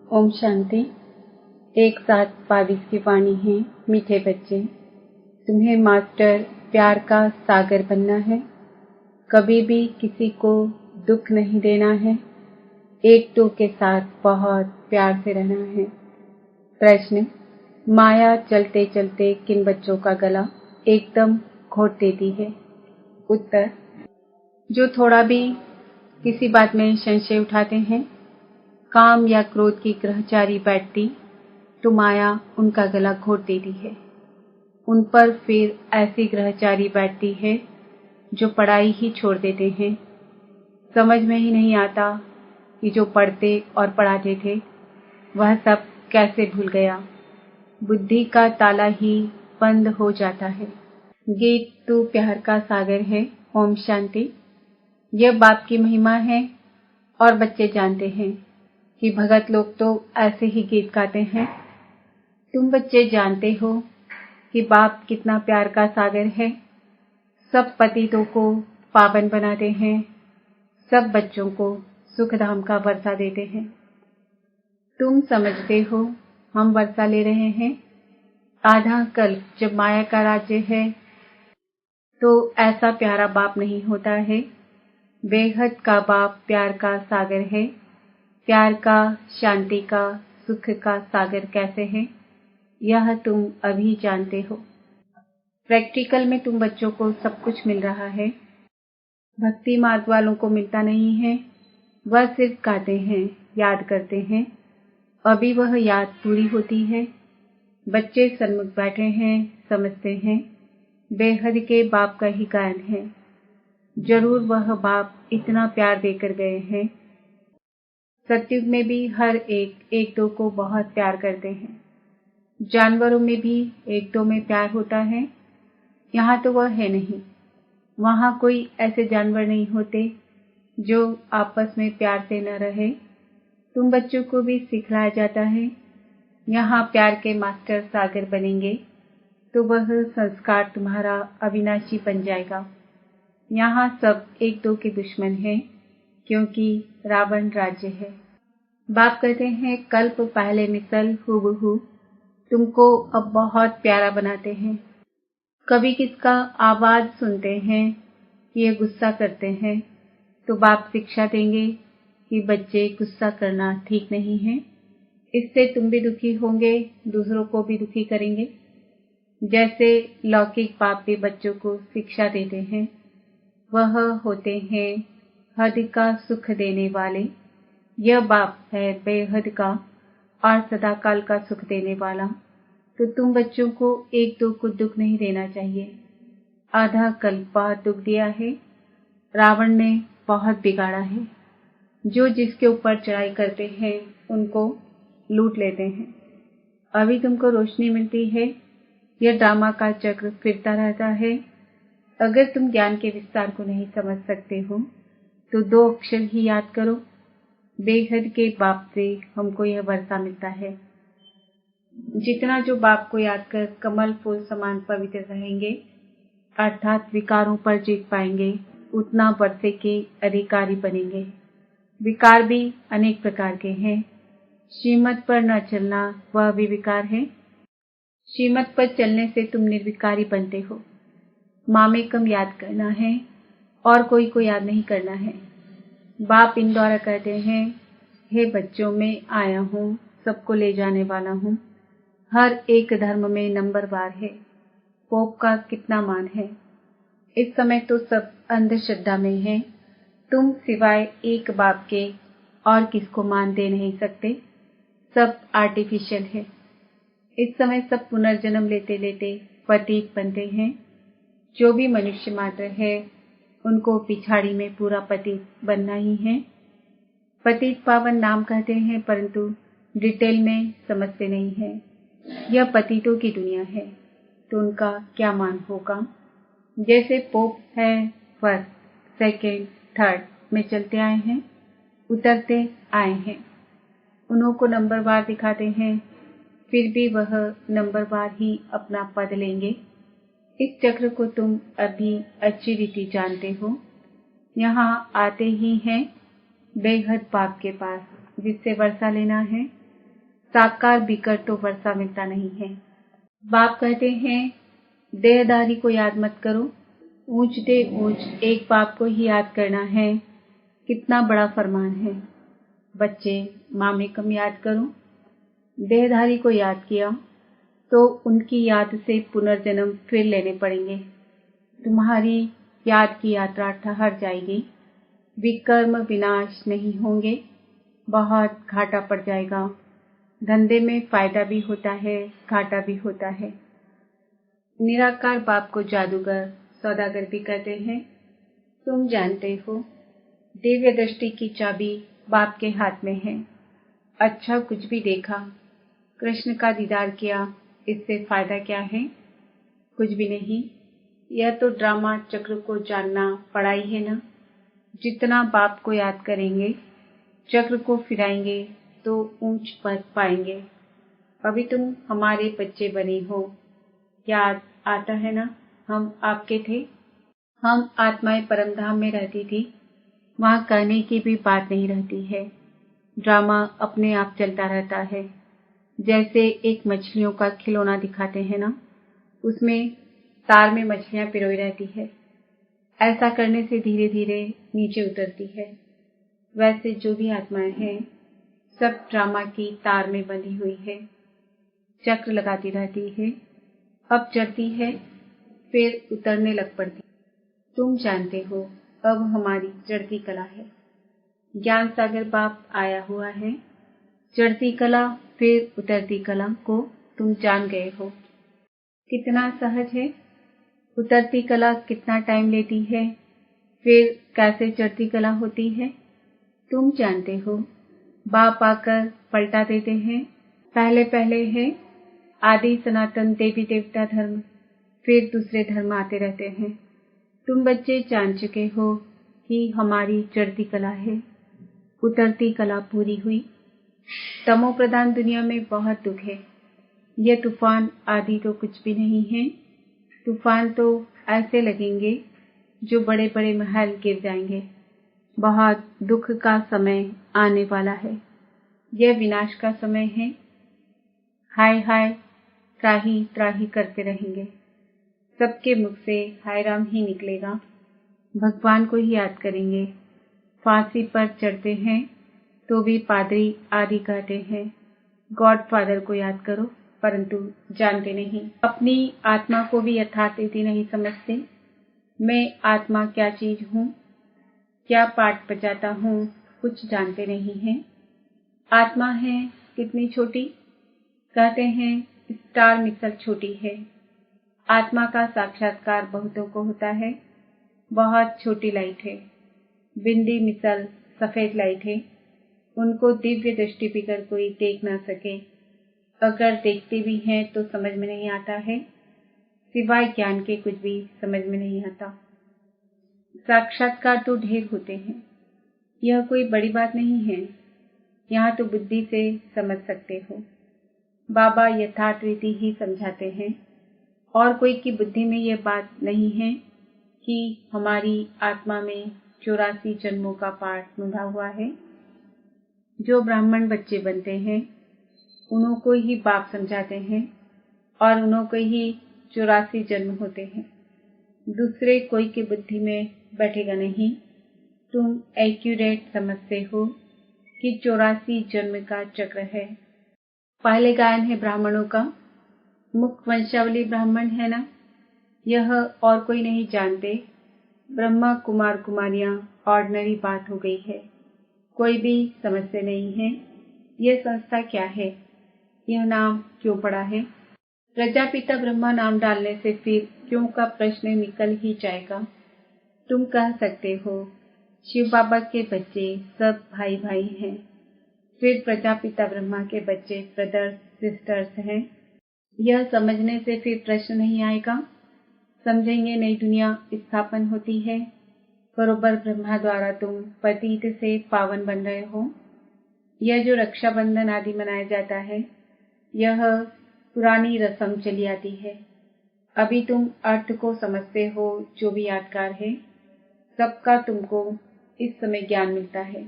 ओम शांति। एक साथ 22 की वाणी है। मीठे बच्चे, तुम्हें मास्टर प्यार का सागर बनना है। कभी भी किसी को दुख नहीं देना है। एक दो के साथ बहुत प्यार से रहना है। प्रश्न: माया चलते चलते किन बच्चों का गला एकदम घोट देती है? उत्तर: जो थोड़ा भी किसी बात में संशय उठाते हैं, काम या क्रोध की ग्रहचारी बैठती तो माया उनका गला घोट देती है। उन पर फिर ऐसी ग्रहचारी बैठती है जो पढ़ाई ही छोड़ देते हैं। समझ में ही नहीं आता कि जो पढ़ते और पढ़ाते थे वह सब कैसे भूल गया। बुद्धि का ताला ही बंद हो जाता है। गीत तू प्यार का सागर है। ओम शांति। यह बाप की महिमा है और बच्चे जानते हैं कि भगत लोग तो ऐसे ही गीत गाते हैं। तुम बच्चे जानते हो कि बाप कितना प्यार का सागर है। सब पतितों को पावन बनाते हैं, सब बच्चों को सुखधाम का वर्षा देते हैं। तुम समझते हो हम वर्षा ले रहे हैं। आधा कल्प जब माया का राज्य है तो ऐसा प्यारा बाप नहीं होता है। बेहद का बाप प्यार का सागर है। प्यार का, शांति का, सुख का सागर कैसे है, यह तुम अभी जानते हो। प्रैक्टिकल में तुम बच्चों को सब कुछ मिल रहा है। भक्ति मार्ग वालों को मिलता नहीं है। वह सिर्फ गाते हैं, याद करते हैं। अभी वह याद पूरी होती है। बच्चे सन्मुख बैठे हैं, समझते हैं बेहद के बाप का ही गायन है। जरूर वह बाप इतना प्यार देकर गए हैं। सतयुग में भी हर एक दो को बहुत प्यार करते हैं। जानवरों में भी एक दो में प्यार होता है। यहाँ तो वह है नहीं। वहाँ कोई ऐसे जानवर नहीं होते जो आपस में प्यार से न रहे। तुम बच्चों को भी सिखलाया जाता है। यहाँ प्यार के मास्टर सागर बनेंगे तो वह संस्कार तुम्हारा अविनाशी बन जाएगा। यहाँ सब एक दो के दुश्मन हैं क्योंकि रावण राज्य है। बाप कहते हैं कल्प पहले मिसल हूबहू तुमको अब बहुत प्यारा बनाते हैं। कभी किसका आवाज सुनते हैं कि ये गुस्सा करते हैं तो बाप शिक्षा देंगे कि बच्चे गुस्सा करना ठीक नहीं है। इससे तुम भी दुखी होंगे, दूसरों को भी दुखी करेंगे। जैसे लौकिक बाप भी बच्चों को शिक्षा देते हैं, वह होते हैं हद का सुख देने वाले। यह बाप है बेहद का और सदाकाल का सुख देने वाला। तो तुम बच्चों को एक दो को दुख नहीं देना चाहिए। आधा कल्प बहुत दुख दिया है। रावण ने बहुत बिगाड़ा है। जो जिसके ऊपर चढ़ाई करते हैं उनको लूट लेते हैं। अभी तुमको रोशनी मिलती है। यह ड्रामा का चक्र फिरता रहता है। अगर तुम ज्ञान के विस्तार को नहीं समझ सकते हो तो दो अक्षर ही याद करो। बेहद के बाप से हमको यह वर्षा मिलता है। जितना जो बाप को याद कर कमल फूल समान पवित्र रहेंगे अर्थात विकारों पर जीत पाएंगे, उतना वर्षे के अधिकारी बनेंगे। विकार भी अनेक प्रकार के हैं। श्रीमत पर न चलना वह भी विकार है। श्रीमत पर चलने से तुम निर्विकारी बनते हो। मामेकम याद करना है और कोई को याद नहीं करना है। बाप इन द्वारा कहते हैं हे बच्चों, मैं आया हूँ, सबको ले जाने वाला हूँ। हर एक धर्म में नंबरवार है। पोप का कितना मान है। इस समय तो सब अंधश्रद्धा में है। तुम सिवाय एक बाप के और किसको मान दे नहीं सकते। सब आर्टिफिशियल है। इस समय सब पुनर्जन्म लेते लेते पतित बनते हैं। जो भी मनुष्य मात्र है उनको पिछाड़ी में पूरा पतित बनना ही है। पतित पावन नाम कहते हैं परंतु डिटेल में समझते नहीं है। यह पतितों की दुनिया है तो उनका क्या मान होगा। जैसे पोप है, फर्स्ट, सेकेंड, थर्ड में चलते आए हैं, उतरते आए हैं। उन्हों को नंबरवार दिखाते हैं, फिर भी वह नंबरवार ही अपना पद लेंगे। इस चक्र को तुम अभी अच्छी रीति जानते हो। यहाँ आते ही हैं बेहद बाप के पास जिससे वर्षा लेना है। साकार बिकर तो वर्षा मिलता नहीं है। बाप कहते हैं देहधारी को याद मत करो, ऊंचते ऊंच एक बाप को ही याद करना है। कितना बड़ा फरमान है। बच्चे माँ में कम याद करो। देहधारी को याद किया तो उनकी याद से पुनर्जन्म फिर लेने पड़ेंगे। तुम्हारी याद की यात्रा ठहर जाएगी। विकर्म विनाश नहीं होंगे। बहुत घाटा पड़ जाएगा। धंधे में फायदा भी होता है, घाटा भी होता है। निराकार बाप को जादूगर, सौदागर भी कहते हैं। तुम जानते हो दिव्य दृष्टि की चाबी बाप के हाथ में है। अच्छा कुछ भी देखा, कृष्ण का दीदार किया, इससे फायदा क्या है? कुछ भी नहीं। यह तो ड्रामा चक्र को जानना पढ़ाई है ना। जितना बाप को याद करेंगे, चक्र को फिराएंगे तो ऊंच पद पाएंगे। अभी तुम हमारे बच्चे बने हो। याद आता है ना, हम आपके थे। हम आत्माएं परमधाम में रहती थी। वहां कहने की भी बात नहीं रहती है। ड्रामा अपने आप चलता रहता है। जैसे एक मछलियों का खिलौना दिखाते हैं ना, उसमें तार में मछलियां पिरोई रहती है। ऐसा करने से धीरे धीरे नीचे उतरती है। वैसे जो भी आत्माएं हैं, सब ड्रामा की तार में बंधी हुई है। चक्र लगाती रहती है। अब चढ़ती है, फिर उतरने लग पड़ती। तुम जानते हो अब हमारी चढ़ती कला है। ज्ञान सागर बाप आया हुआ है। चढ़ती कला फिर उतरती कला को तुम जान गए हो। कितना सहज है। उतरती कला कितना टाइम लेती है, फिर कैसे चढ़ती कला होती है, तुम जानते हो। बाप आकर पलटा देते हैं। पहले पहले है आदि सनातन देवी देवता धर्म, फिर दूसरे धर्म आते रहते हैं। तुम बच्चे जान चुके हो कि हमारी चढ़ती कला है। उतरती कला पूरी हुई। तमो प्रधान दुनिया में बहुत दुख है। यह तूफान आदि तो कुछ भी नहीं है। तूफान तो ऐसे लगेंगे जो बड़े बड़े महल गिर जाएंगे। बहुत दुख का समय आने वाला है। यह विनाश का समय है। हाय हाय त्राही त्राही करते रहेंगे। सबके मुख से हाय राम ही निकलेगा। भगवान को ही याद करेंगे। फांसी पर चढ़ते हैं तो भी पादरी आदि कहते हैं गॉड फादर को याद करो, परंतु जानते नहीं। अपनी आत्मा को भी यथार्थ रीति नहीं समझते। मैं आत्मा क्या चीज हूँ, क्या पाठ बजाता हूँ, कुछ जानते नहीं हैं। आत्मा है कितनी छोटी, कहते हैं स्टार मिसल छोटी है। आत्मा का साक्षात्कार बहुतों को होता है। बहुत छोटी लाइट है। बिंदी मिसल सफेद लाइट है। उनको दिव्य दृष्टि बिगर कोई देख ना सके। अगर देखते भी हैं तो समझ में नहीं आता है। सिवाय ज्ञान के कुछ भी समझ में नहीं आता। साक्षात्कार तो ढेर होते हैं। यह कोई बड़ी बात नहीं है। यहाँ तो बुद्धि से समझ सकते हो। बाबा यथार्थ रीति ही समझाते हैं। और कोई की बुद्धि में यह बात नहीं है कि हमारी आत्मा में 84 जन्मों का पाठ बंधा हुआ है। जो ब्राह्मण बच्चे बनते हैं, उन्हों को ही बाप समझाते हैं और उन्हों को ही 84 जन्म होते हैं। दूसरे कोई की बुद्धि में बैठेगा नहीं। तुम एक्यूरेट समझते हो कि 84 जन्म का चक्र है। पहले गायन है ब्राह्मणों का। मुख वंशावली ब्राह्मण है ना, यह और कोई नहीं जानते। ब्रह्मा कुमार कुमारियां ऑर्डिनरी बात हो गई है। कोई भी समझते नहीं है। यह संस्था क्या है, यह नाम क्यों पड़ा है। प्रजापिता ब्रह्मा नाम डालने से फिर क्यों का प्रश्न निकल ही जाएगा। तुम कह सकते हो शिव बाबा के बच्चे सब भाई भाई हैं, फिर प्रजापिता ब्रह्मा के बच्चे ब्रदर्स सिस्टर्स हैं। यह समझने से फिर प्रश्न नहीं आएगा। समझेंगे नई दुनिया स्थापन होती है। बरोबर ब्रह्मा द्वारा तुम पतित से पावन बन रहे हो। यह जो रक्षाबंधन आदि मनाया जाता है, यह पुरानी रस्म चली आती है। अभी तुम अर्थ को समझते हो। जो भी यादगार है, सबका तुमको इस समय ज्ञान मिलता है।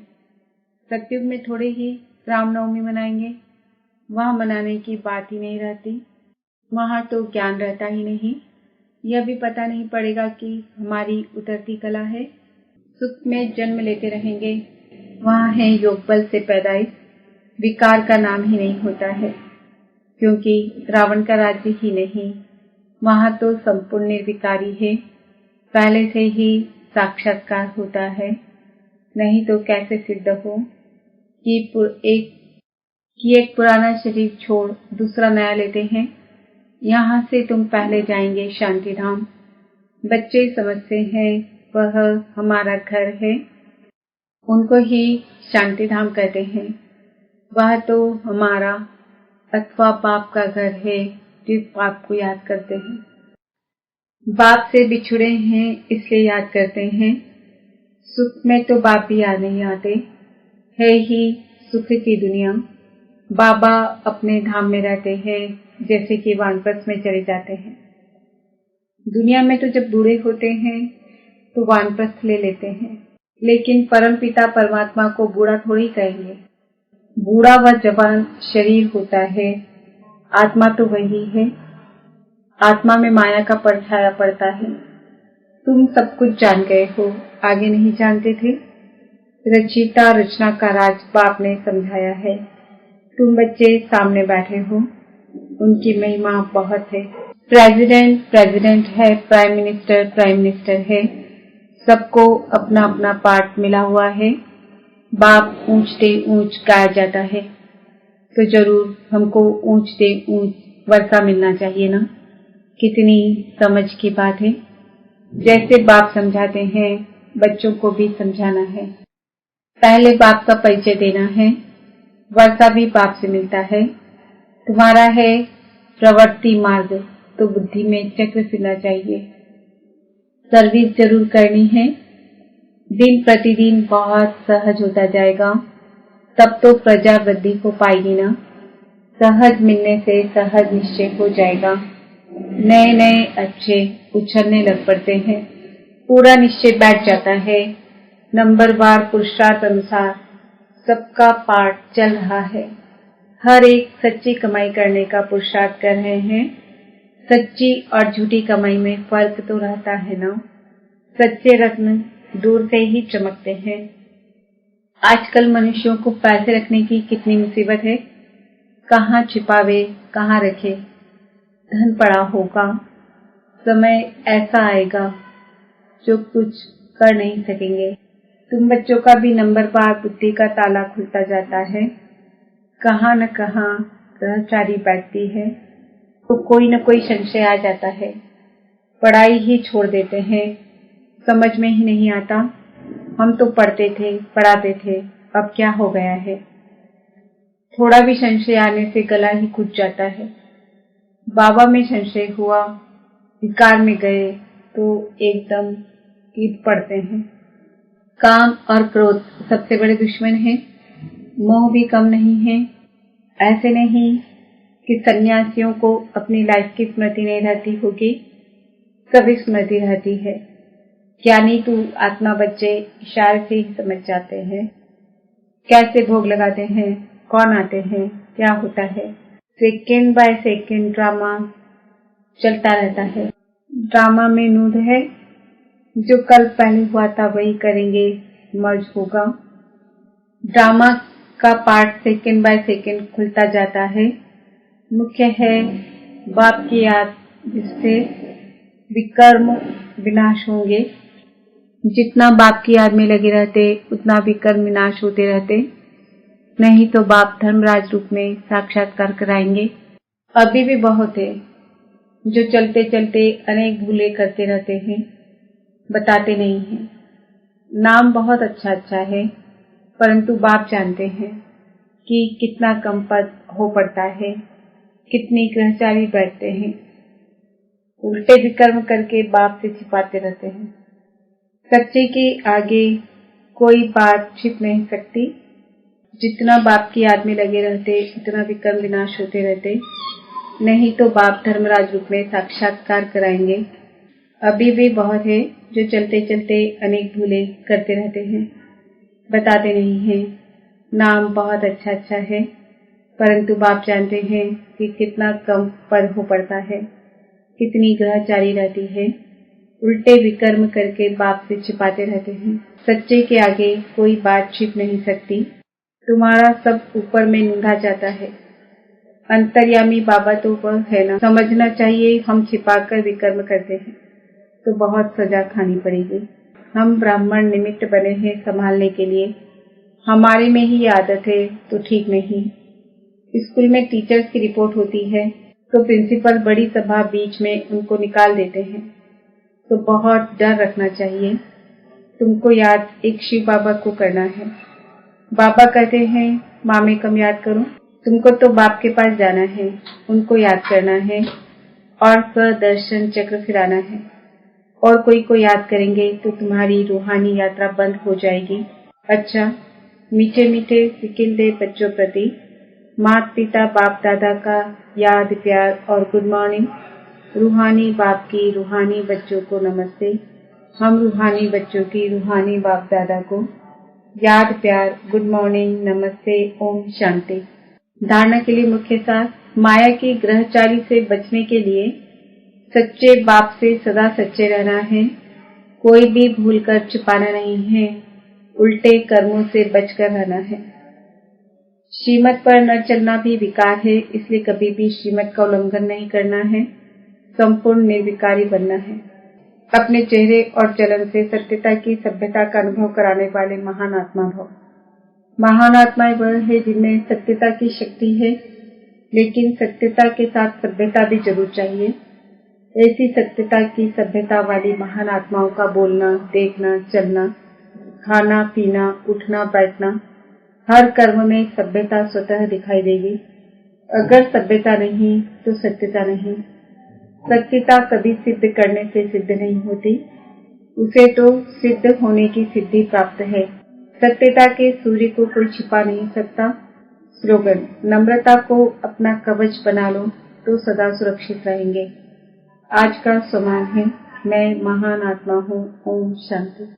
सतयुग में थोड़े ही रामनवमी मनाएंगे। वहाँ मनाने की बात ही नहीं रहती। वहाँ तो ज्ञान रहता ही नहीं। यह भी पता नहीं पड़ेगा कि हमारी उतरती कला है। सुख में जन्म लेते रहेंगे। वहाँ है योग बल से पैदाइश, विकार का नाम ही नहीं होता है, क्योंकि रावण का राज्य ही नहीं, वहाँ तो संपूर्ण निर्विकारी है। पहले से ही साक्षात्कार होता है, नहीं तो कैसे सिद्ध हो कि एक पुराना शरीर छोड़ दूसरा नया लेते हैं। यहाँ से तुम पहले जाएंगे शांति धाम। बच्चे समझते हैं वह हमारा घर है, उनको ही शांति धाम कहते हैं। वह तो हमारा अथवा बाप का घर है, जिस बाप को याद करते हैं। बाप से बिछुड़े हैं इसलिए याद करते हैं। सुख में तो बाप भी याद नहीं आते, है ही सुख की दुनिया। बाबा अपने धाम में रहते हैं, जैसे कि वानप्रस्थ में चले जाते हैं। दुनिया में तो जब बूढ़े होते हैं तो वानप्रस्थ ले लेते हैं, लेकिन परमपिता परमात्मा को बूढ़ा थोड़ी कहेंगे। बूढ़ा व जवान शरीर होता है, आत्मा तो वही है। आत्मा में माया का परछाया पड़ता है। तुम सब कुछ जान गए हो, आगे नहीं जानते थे। रचयिता रचना का राज बाप ने समझाया है। तुम बच्चे सामने बैठे हो, उनकी महिमा बहुत है। प्रेसिडेंट प्रेसिडेंट है, प्राइम मिनिस्टर है। सबको अपना अपना पार्ट मिला हुआ है। बाप ऊंचते ऊंच गाया जाता है, तो जरूर हमको ऊंचते ऊंच वर्षा मिलना चाहिए ना। कितनी समझ की बात है। जैसे बाप समझाते हैं, बच्चों को भी समझाना है। पहले बाप का परिचय देना है। वर्षा भी बाप से मिलता है। तुम्हारा है प्रवृत्ति मार्ग, तो बुद्धि में चक्र फिरना चाहिए। सर्विस जरूर करनी है। दिन प्रतिदिन बहुत सहज होता जाएगा, तब तो प्रजा वृद्धि हो पाएगी ना। सहज मिलने से सहज निश्चय हो जाएगा। नए नए अच्छे उछलने लग पड़ते हैं, पूरा निश्चय बैठ जाता है। नंबरवार पुरुषार्थ अनुसार सबका पाठ चल रहा है। हर एक सच्ची कमाई करने का पुरुषार्थ कर रहे हैं। सच्ची और झूठी कमाई में फर्क तो रहता है ना। सच्चे रत्न दूर से ही चमकते हैं। आजकल मनुष्यों को पैसे रखने की कितनी मुसीबत है। कहाँ छिपावे, कहाँ रखे। धन पड़ा होगा, समय ऐसा आएगा जो कुछ कर नहीं सकेंगे। तुम बच्चों का भी नंबरवार बुद्धि का ताला खुलता जाता है। कहाँ न कहाँ ग्रहचारी बैठती है, तो कोई न कोई संशय आ जाता है। पढ़ाई ही छोड़ देते हैं, समझ में ही नहीं आता। हम तो पढ़ते थे, पढ़ाते थे, अब क्या हो गया है। थोड़ा भी संशय आने से गला ही घुट जाता है। बाबा में संशय हुआ, विकार में गए तो एकदम कीट पड़ते हैं। काम और क्रोध सबसे बड़े दुश्मन हैं। मोह भी कम नहीं है। ऐसे नहीं कि सन्यासियों को अपनी लाइफ की स्मृति नहीं रहती होगी, सभी स्मृति रहती है। ज्ञानी तू आत्मा बच्चे इशारे से ही समझ जाते हैं। कैसे भोग लगाते हैं, कौन आते हैं, क्या होता है। सेकेंड बाय सेकेंड ड्रामा चलता रहता है। ड्रामा में नूद है, जो कल पहले हुआ था वही करेंगे, मर्ज होगा। ड्रामा का पार्ट सेकेंड बाय सेकेंड खुलता जाता है। मुख्य है बाप की याद, जिससे विकर्म विनाश होंगे। जितना बाप की याद में लगे रहते, उतना विकर्म विनाश होते रहते। नहीं तो बाप धर्मराज रूप में साक्षात्कार कराएंगे। अभी भी बहुत है जो चलते चलते अनेक भूले करते रहते हैं, बताते नहीं हैं। नाम बहुत अच्छा अच्छा है, परंतु बाप जानते हैं कि कितना कम पद हो पड़ता है, कितनी ग्रहचारी बैठते हैं। उल्टे विकर्म करके बाप से छिपाते रहते हैं। सच्चे के आगे कोई बात छिप नहीं सकती। जितना बाप की याद में लगे रहते, उतना विकर्म विनाश होते रहते। नहीं तो बाप धर्मराज रूप में साक्षात्कार कराएंगे। अभी भी बहुत है जो चलते चलते अनेक भूले करते रहते हैं, बताते नहीं हैं। नाम बहुत अच्छा अच्छा है, परंतु बाप जानते हैं कि कितना कम पर हो पड़ता है, कितनी ग्रहचारी रहती है। उल्टे विकर्म करके बाप से छिपाते रहते हैं। सच्चे के आगे कोई बात छिप नहीं सकती। तुम्हारा सब ऊपर में निभा जाता है। अंतर्यामी बाबा तो वह है ना। समझना चाहिए हम छिपाकर विकर्म करते हैं तो बहुत सजा खानी पड़ेगी। हम ब्राह्मण निमित्त बने हैं संभालने के लिए। हमारे में ही आदत है तो ठीक नहीं। स्कूल में टीचर्स की रिपोर्ट होती है तो प्रिंसिपल बड़ी सभा बीच में उनको निकाल देते हैं, तो बहुत डर रखना चाहिए। तुमको याद एक शिव बाबा को करना है। बाबा कहते हैं मामे कम याद करो। तुमको तो बाप के पास जाना है, उनको याद करना है और सदर्शन चक्र फिराना है। और कोई को याद करेंगे तो तुम्हारी रूहानी यात्रा बंद हो जाएगी। अच्छा, मीठे मीठे सिकिलदे बच्चों प्रति माता पिता बाप दादा का याद प्यार और गुड मॉर्निंग। रूहानी बाप की रूहानी बच्चों को नमस्ते। हम रूहानी बच्चों की रूहानी बाप दादा को याद प्यार गुड मॉर्निंग नमस्ते ओम शांति। धारणा के लिए मुख्य सार, माया की ग्रहचारी से बचने के लिए सच्चे बाप से सदा सच्चे रहना है। कोई भी भूल कर छुपाना नहीं है। उल्टे कर्मों से बचकर रहना है। श्रीमत पर न चलना भी विकार है, इसलिए कभी भी श्रीमत का उल्लंघन नहीं करना है। संपूर्ण निर्विकारी बनना है। अपने चेहरे और चलन से सत्यता की सभ्यता का अनुभव कराने वाले महान आत्मा भव। महान आत्माएं वह है जिनमें सत्यता की शक्ति है, लेकिन सत्यता के साथ सभ्यता भी जरूर चाहिए। ऐसी सत्यता की सभ्यता वाली महान आत्माओं का बोलना, देखना, चलना, खाना पीना, उठना बैठना, हर कर्म में सभ्यता स्वतः दिखाई देगी। अगर सभ्यता नहीं तो सत्यता नहीं। सत्यता कभी सिद्ध करने से सिद्ध नहीं होती, उसे तो सिद्ध होने की सिद्धि प्राप्त है। सत्यता के सूर्य को कोई छिपा नहीं सकता। स्लोगन, नम्रता को अपना कवच बना लो तो सदा सुरक्षित रहेंगे। आज का सम्मान है, मैं महान आत्मा हूँ। ओम शांति।